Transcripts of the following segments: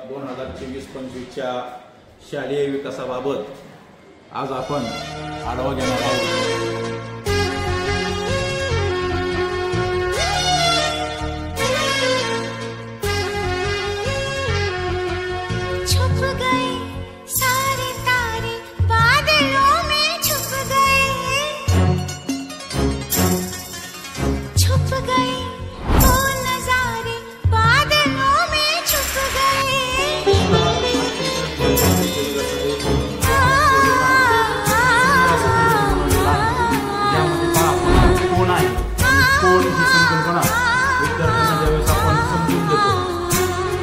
2024-25च्या शालेय विकासाबाबत आज आपण आढावा घेणार आहोत।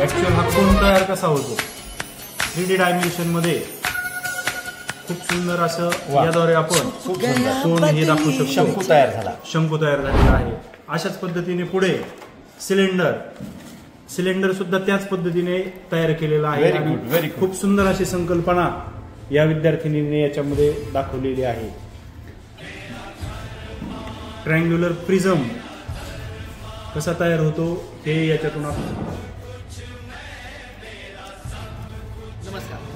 ऍक्च्युअल हा कोण तयार कसा होतो 3D डायमेन्शन मध्ये खूप सुंदर असं याद्वारे आपण कोण हे दाखवू शकतो। शंकू तयार झालेला आहे। अशाच पद्धतीने पुढे सिलेंडर सुद्धा त्याच पद्धतीने तयार केलेला आहे आणि खूप सुंदर अशी संकल्पना या विद्यार्थिनीने याच्यामध्ये दाखवलेली आहे। ट्रायंग्युलर प्रिझम कसा तयार होतो हे याच्यातून आपण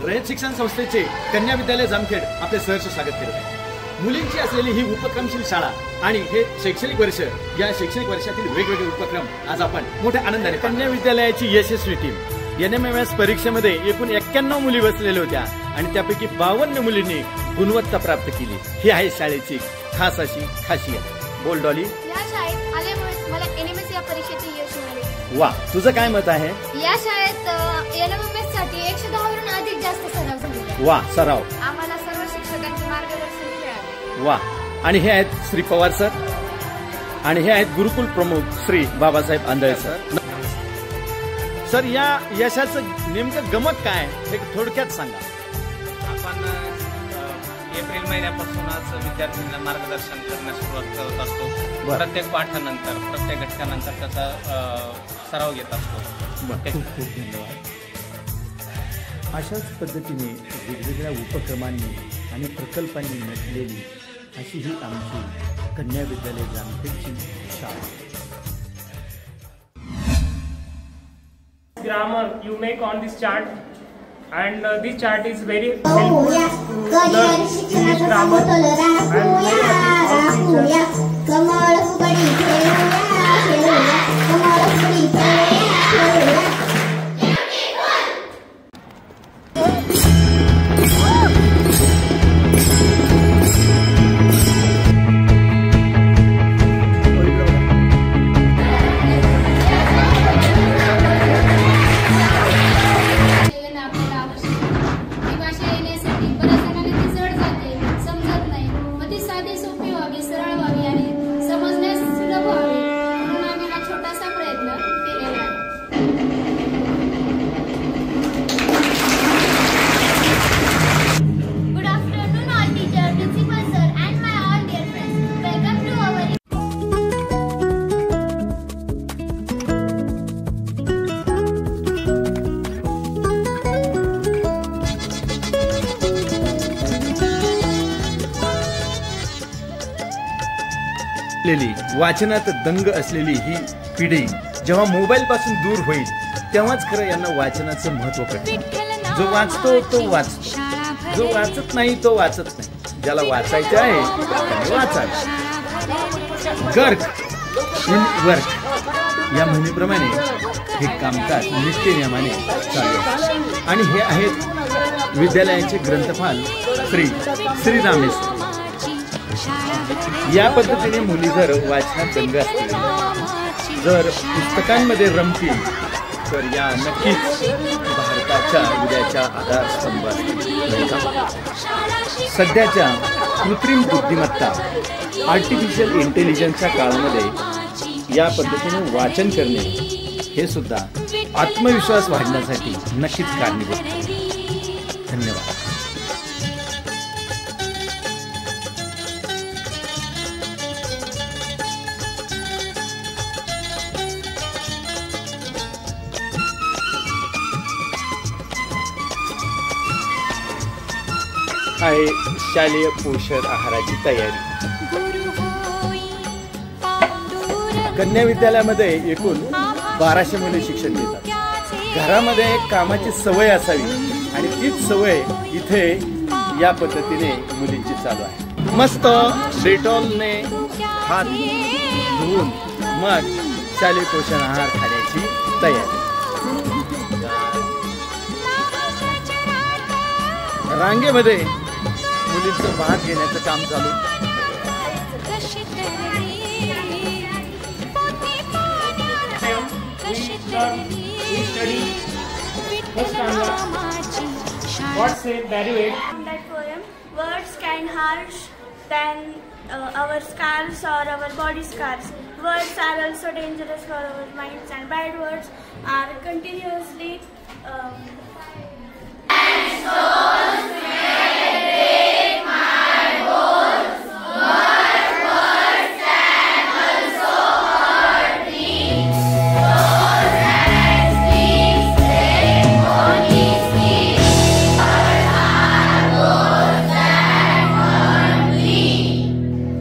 रयत शिक्षण संस्थेचे कन्या विद्यालय जामखेड आपले सहर्ष स्वागत करत आहे। मुलींची असलेली ही उपक्रमशील शाळा आणि हे शैक्षणिक वर्ष, या शैक्षणिक वर्षातील वेगवेगळे उपक्रम आज आपण मोठ्या आनंदाने कन्या विद्यालयाची यशस्वी टीम NMMS परीक्षेमध्ये एकूण 91 मुली बसलेल्या होत्या आणि त्यापैकी 52 मुलींनी गुणवत्ता प्राप्त केली। ही आहे शाळेची खास अशी खासियत। बोल डॉली। या शाळेत आल्यामुळे मला NMS या परीक्षेचे यश मिळाले। वा, तुझं काय मत आहे? या शाळेत NMS साठी 110 वरून अधिक जास्त सराव झाले। वा, सराव। आम्हाला सर्व शिक्षकांचे मार्गदर्शन मिळाले। वा, आणि हे आहेत श्री पवार सर आणि हे आहेत गुरुकुल प्रमुख श्री बाबासाहेब आंधळे सर। सर, या यशाचं नेमकं गमत काय हे थोडक्यात सांगा। आपण एप्रिल महिन्यापासूनच विद्यार्थ्यांना मार्गदर्शन करण्यास सुरुवात करत असतो। प्रत्येक पाठानंतर प्रत्येक घटकानंतर त्याचा सराव घेत असतो। खूप खूप धन्यवाद। अशाच पद्धतीने वेगवेगळ्या उपक्रमांनी आणि प्रकल्पांनी नटलेली अशी ही आमची कन्या विद्यालय जामखेडची शाळा। Grammar you make on this chart, and this chart is very helpful to learn English grammar वाचनात दंग असलेली ही पिढी जेव्हा मोबाईल पासून दूर होईल तेव्हाच खरं यांना वाचनाचं महत्व कळेल। जो वाचतो तो वाचतो, जो वाचत नाही तो वाचत नाही। ज्याला वाचायचं आहे त्याने वाचावे। गर्क इन वर्क या म्हणीप्रमाणे हे कामकाज नित्यनियमाने चालू आहे। आणि हे आहेत विद्यालयाचे ग्रंथपाल श्री रामेश। या पद्धतीने मुली जर वाचनात दंग असतील, जर पुस्तकांमध्ये रमतील तर या नक्कीच भारताच्या उद्याच्या आधारस्तंभ असतील। सध्याच्या कृत्रिम बुद्धिमत्ता आर्टिफिशियल इंटेलिजन्सच्या काळामध्ये या पद्धतीने वाचन करणे हे सुद्धा आत्मविश्वास वाढण्यासाठी नक्कीच कारणीभूत आहे। धन्यवाद। आहे शालेय पोषण आहाराची तयारी। कन्या विद्यालयामध्ये एकूण 1200 मुले शिक्षण घेतात। घरामध्ये कामाची सवय असावी आणि तीच सवय इथे या पद्धतीने मुलींची चालू आहे. मस्त डेटॉलने हात धुवून मग शालेय पोषण आहार खाण्याची तयारी. रांगेमध्ये मुलींचं भात घेण्याचं काम चालू. What's a derivate? That poem, words can harsh than our scars or our body scars. Words are also dangerous for our minds, and bad words are continuously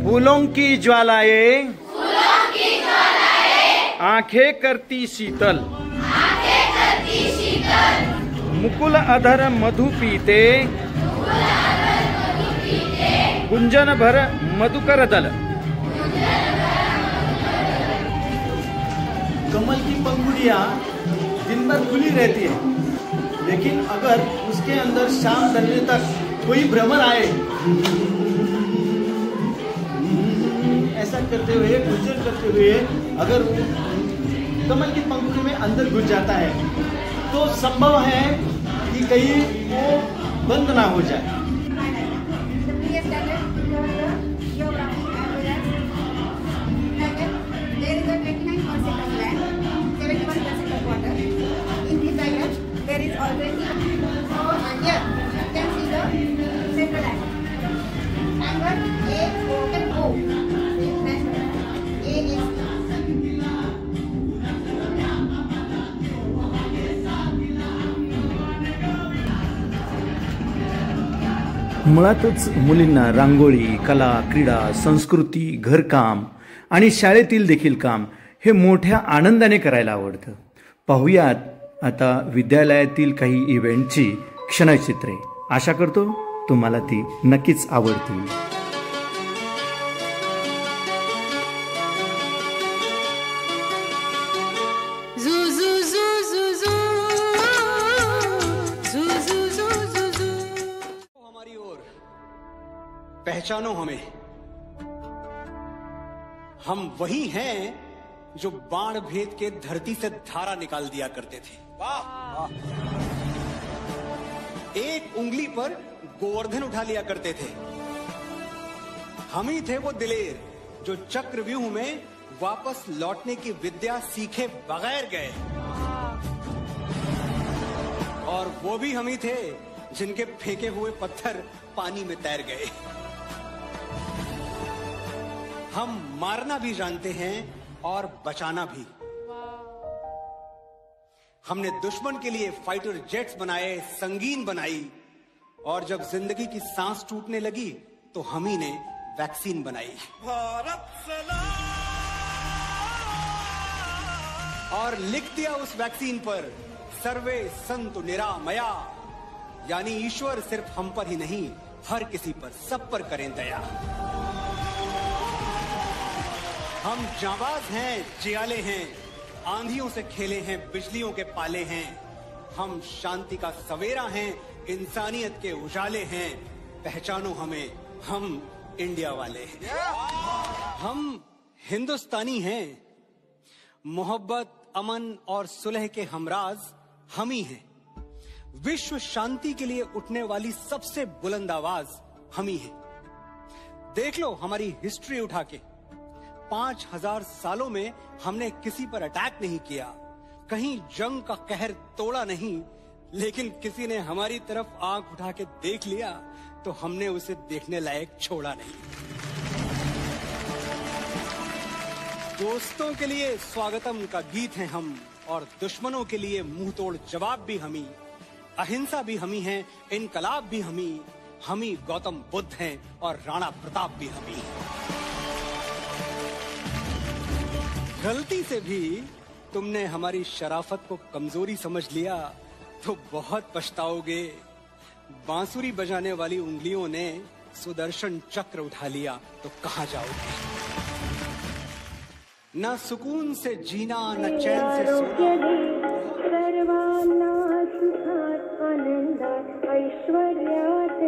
फूलों की ज्वालाएं आंखें करती शीतल, मुकुल अधर मधु पीते, गुंजन भर मधुकर दल. कमल की पंखुड़ियां दिन भर खुली रहती है, लेकिन अगर उसके अंदर शाम ढलने तक कोई भ्रमर आए, ऐसा करते हुए गुंजन करते हुए अगर कमल की पंखुड़ी में अंदर घुस जाता है तो संभव है कि कहीं वो बंद ना हो जाए. मुळातच मुलींना रांगोळी, कला, क्रीडा, संस्कृती, घरकाम आणि शाळेतील देखील काम हे मोठ्या आनंदाने करायला आवडतं. पाहुयात आता विद्यालयातील काही इव्हेंटची क्षणचित्रे. आशा करतो तुम्हाला ती नक्कीच आवडतील. पहचानो हमें, हम वही हैं जो बाण भेद के धरती से धारा निकाल दिया करते थे. वाह! एक उंगली पर गोवर्धन उठा लिया करते थे. हम ही थे वो दिलेर जो चक्रव्यूह में वापस लौटने की विद्या सीखे बगैर गए. और वो भी हम ही थे जिनके फेंके हुए पत्थर पानी में तैर गए. हम मारना भी जानते हैं और बचाना भी. हमने दुश्मन के लिए फाइटर जेट्स बनाए, संगीन बनाई, और जब जिंदगी की सांस टूटने लगी तो हम ही ने वैक्सीन बनाई. भारत सलाम! और लिख दिया उस वैक्सीन पर, सर्वे संतु निरामया, यानी ईश्वर सिर्फ हम पर ही नहीं, हर किसी पर, सब पर करें दया. हम जाबाज हैं, जियाले हैं, आंधियों से खेले हैं, बिजलियों के पाले हैं. हम शांति का सवेरा हैं, इंसानियत के उजाले हैं. पहचानो हमें, हम इंडिया वाले हैं. हम हिंदुस्तानी हैं. मोहब्बत, अमन और सुलह के हमराज हम ही हैं. विश्व शांति के लिए उठने वाली सबसे बुलंद आवाज हम ही हैं. देख लो हमारी हिस्ट्री उठा के. 5000 सालों में हमने किसी पर अटैक नहीं किया, कहीं जंग का कहर तोड़ा नहीं, लेकिन किसी ने हमारी तरफ आंख उठा के देख लिया तो हमने उसे देखने लायक छोड़ा नहीं. दोस्तों के लिए स्वागतम का गीत हैं हम, और दुश्मनों के लिए मुंह तोड़ जवाब भी हम ही. अहिंसा भी हम ही हैं, इनकलाब भी हम ही गौतम बुद्ध हैं, और राणा प्रताप भी हम ही. गलती से भी तुमने हमारी शराफत को कमजोरी समझ लिया तो बहुत पछताओगे। बांसुरी बजाने वाली उंगलियों ने सुदर्शन चक्र उठा लिया तो कहां जाओगे। न सुकून से जीना न चैन से सोना, सर्वांना सुखात आनंदात ऐश्वर्यात